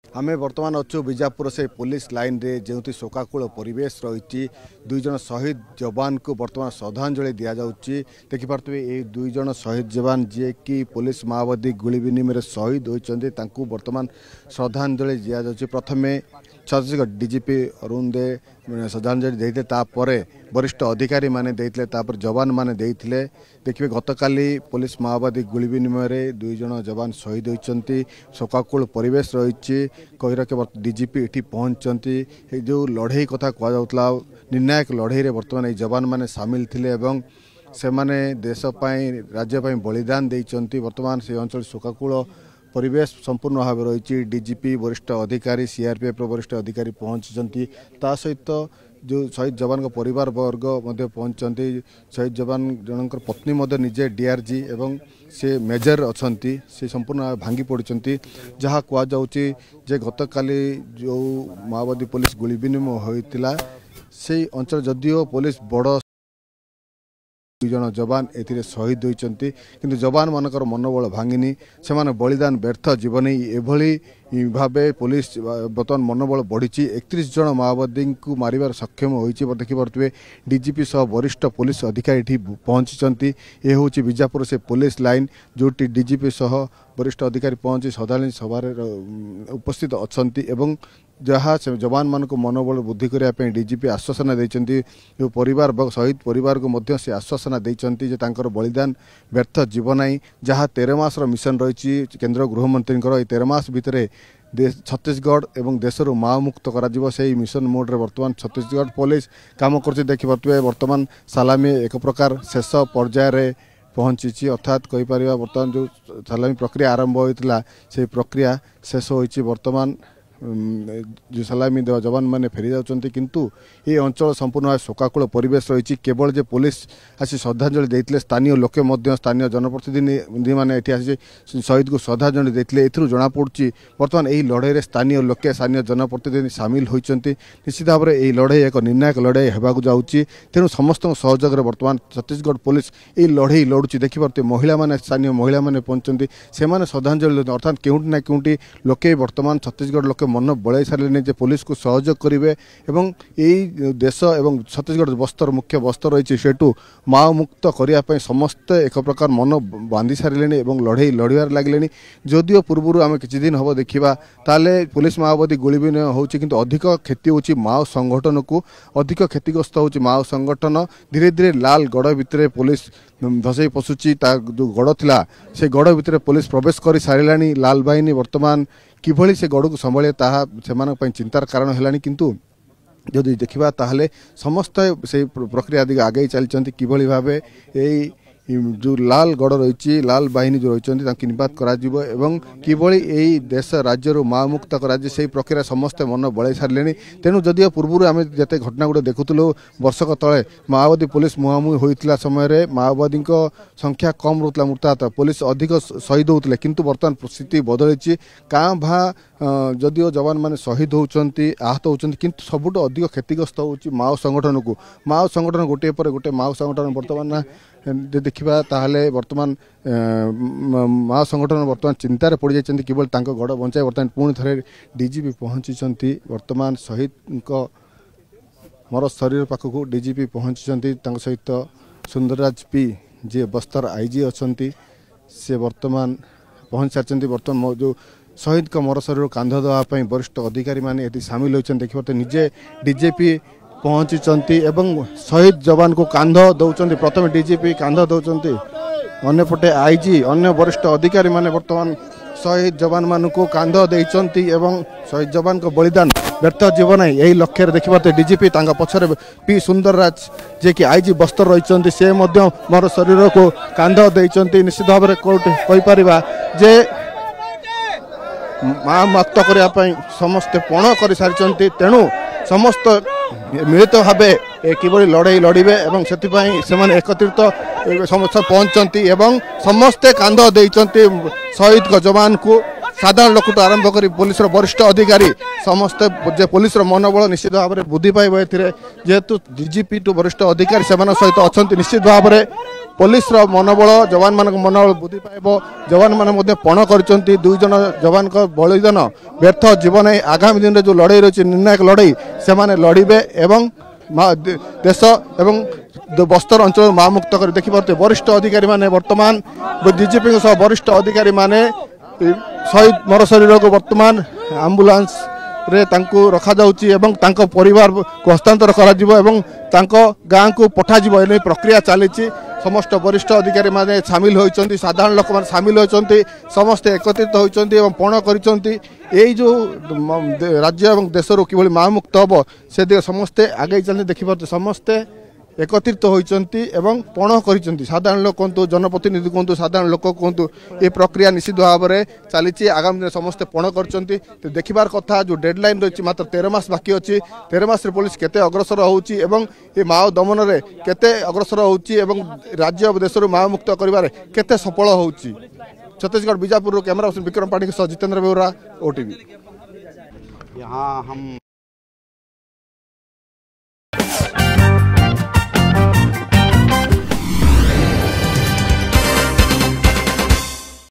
आमे वर्तमान अच्छु बीजापुर से पुलिस लाइन रे जो शोकाकूल परिवेश रही दुई जन शहीद जवान को वर्तमान श्रद्धांजलि दि जाऊँगी देखिपे ये दुई जन शहीद जवान जी कि पुलिस माओवादी गुली विनिमय शहीद होती वर्तमान श्रद्धांजलि दि जाऊँगी। प्रथमे छत्तीसगढ़ डीजीपी अरुण दे श्रद्धांजलि देते वरिष्ठ अधिकारी माने देते जवान माने देते देखिए गतकाली पुलिस माओवादी गुली विनिमय दुई जन जवान शहीद होती शोकाकूल परिवेश रही कही रखे डीजीपी ये पहुंचती जो लड़ई कथा कहला निर्णायक लड़ई बर्तमान ये जवान माने सामिल थिले एवं से माने देश राज्य बलिदान देइचंती। वर्तमान से अंचल शोकाकूल परिवेश संपूर्ण भाव रही डीजीपी वरिष्ठ अधिकारी सीआरपीएफ वरिष्ठ अधिकारी पहुंची ता सहित जो शहीद जवान का परिवार वर्ग पहुंचती शहीद जवान जनकर पत्नी निजे डीआरजी एवं से मेजर अच्छी से संपूर्ण भांगी पड़ती जहाँ कहुचे जे गतकाली जो माओवादी पुलिस गुली विनिमय होता से अंचल जदिओ पुलिस बड़ दुई जन जवान ए शहीद होती किंतु जवान मानकर मनोबल भांगिनी से बलिदान व्यर्थ जीवन एभली भावे पुलिस बर्तमान मनोबल बढ़ी 31 जन माओवादी को मारिबार सक्षम होती देखिपे डीजीपी सह वरिष्ठ पुलिस अधिकारी पहुंची ये हूँ बीजापुर से पुलिस लाइन जो डीजीपी सह वरिष्ठ अधिकारी पहुंची श्रद्धांजलि सभा उपस्थित अच्छा एवं जहाँ से जवान मान को मनोबल वृद्धि करने डीजीपी आश्वासन देते जो परिवार शहीद परिवार को मध्य से आश्वासन देते बलिदान व्यर्थ जीवन आई जहाँ 13 मास मिशन रही केंद्र गृहमंत्री 13 मास भितर छत्तीसगढ़ एवं देशर माओ मुक्त कर मिशन मोड रे वर्तमान छत्तीसगढ़ पुलिस काम कर देखिपे वर्तमान सालामी एक प्रकार शेष पर्यायर पहुंची अर्थात कहीपर वर्तमान जो सालामी प्रक्रिया आरंभ होता से प्रक्रिया शेष होती वर्तमान जो सलामी देवा जवान मैंने फेरी जाती किंतु ये अंचल संपूर्ण शोकाकूल परिवेश रही केवल जे पुलिस आसी श्रद्धांजलि देते स्थानीय लोके स्थानीय जनप्रतिनिधि मैंने आसी शहीद को श्रद्धांजलि देते जना पड़ी बर्तमान यही लड़ई स्थानीय लोके स्थानीय जनप्रतिनिधि सामिल होती निश्चित भाव में यही लड़ई एक निर्णायक लड़ई होगा जाऊँगी तेणु समस्त सहयोग वर्तमान छत्तीसगढ़ पुलिस ये लड़ई लड़ुची देखिपे महिला मैंने स्थानीय महिला मैंने पहुंचती से श्रद्धांजलि अर्थात केउटी ना केउटी लोके वर्तमान छत्तीसगढ़ लोके मन बड़ाई सारे जे पुलिस को सहयोग करेंगे एवं यही देश एवं छत्तीसगढ़ बस्तर मुख्य बस्तर रही सेठू माओ मुक्त करने समस्ते एक प्रकार मन बांधि सारे और लड़ई लड़ार लगे जदिओ पूर्व आम किसी दिन हम देखा ताले पुलिस माओवादी गुली विनिमय होची किंतु अधिक क्षति होची माओ संगठन को अधिक क्षतिग्रस्त होची माओ संगठन धीरे धीरे लाल गड़ भितर पुलिस धसई पशुची जो गड़ थिला से गड़ भितर पुलिस प्रवेश कर सारे लाल बाहिनी वर्तमान किभली से गड़ को संभाले ताहा से चिंतार कारण है किंतु जदि देखा ताहले समस्त से प्रक्रिया दिग आगे चलती किभली भावे यही जो लाल गड़ रही लाल बाहिनी जो रही निपात एवं किभली यही देश राज्य माओ मुक्त कर से प्रक्रिया समस्ते मन बड़ाई सारे तेणु जदिओ पूर्व आम जिते घटना गुड़े देखुलु वर्षक तले माओवादी पुलिस मुहांमुही होता समय माओवादी संख्या कम रोला मृताहत पुलिस अधिक शहीद होते किंतु बर्तमान स्थिति बदली काँ भा जदिओ जवान मैंने शहीद होती आहत होती किंतु सबुठ अधिक क्षतिग्रस्त होची माओ संगठन गोटे पर गोटे माओ संगठन बर्तमान देखा ताहले वर्तमान माओ संगठन वर्तमान चिंतार पड़ जाती केवल गड़ बचाई वर्तमान पुणी थे डीजीपी पहुंची वर्तमान शहीद मर शरीर पाखक डीजीपी पहुंची सहित Sundarraj P G Bastar IG अच्छा से वर्तमान पहुंच सारी वर्तमान जो शहीद का मर शरीर कांध देवाई वरिष्ठ अधिकारी मैंने सामिल होती देखिए निजे डीजीपी पहुंची एवं शहीद जवान को कांध दौरान प्रथम डीजीपी कांध दौरान अन्यपटे आईजी अन्य वरिष्ठ अधिकारी माने वर्तमान शहीद जवान मान को कांध देइचंती एवं शहीद जवान को बलिदान व्यर्थ जीवन यही लक्ष्य देखिए डीजीपी पछरे पी सुंदरराज जे कि आईजी बस्तर रही से मोर शरीर को कांध देइचंती निश्चित भाव में कहीपर जे माँ मुक्त करने समस्ते पण कर सारी तेणु समस्त मिलित भाव किभली लड़ई लड़े और से एकत्रित समस्त पहुंचती एवं समस्ते कांध देइचंती शहीद को जवान को साधारण लोक आरंभ कर पुलिस वरिष्ठ अधिकारी समस्ते पुलिस मनोबल निश्चित भाव में वृद्धि पाइब जेहेतु डीजीपी टू वरिष्ठ अधिकारी से सहित अच्छा निश्चित भाव में पुलिस मनोबल जवान मान मनोबल वृद्धि पाइब जवान मैंने पण कर दुई जन जवान बलिदान व्यर्थ जीवन आगामी दिन में जो लड़ाई रही निर्णायक लड़ाई से लड़े एवं देश एवं बस्तर अंचल माँ मुक्त कर देखिए वरिष्ठ अधिकारी माने वर्तमान डीजीपी वरिष्ठ अधिकारी माने शहीद मर शरीर को वर्तमान आम्बुलांस रे तांको रखा जाउची एवं तांको परिवार को हस्तांतर करा जिवो एवं तांको गाँ को पठा जिवो एने प्रक्रिया चलीची समस्त वरिष्ठ अधिकारी माने शामिल होइचंती साधारण लोक माने शामिल होइचंती समस्त एकत्रित होइचंती एवं पण करिचंती एई जो राज्य एवं देशरो किभली माँ मुक्त हबो से दिग समस्ते आगे चलते देखि पारते समस्ते एकत्रित होइचंती एवं पण करिचंती साधारण लोक कहतु जनप्रतिनिधि कहतु साधारण लोक कहतु ये प्रक्रिया निश्चित भाव में चली आगामी दिन समस्ते पण करचंती तो देखिबार कथा जो डेडलाइन रही मात्र 13 मास बाकी अच्छी 13 मास पुलिस केते अग्रसर होउची एवं ये माओ दमन रे केते अग्रसर होउची एवं राज्य देश माओ मुक्त करिबारे केते सफल होउची। छत्तीसगढ़ बीजापुर कैमरा पर्सन विक्रम पाणी के सह जितेंद्र बेउरा, ओटीवी। यहाँ हम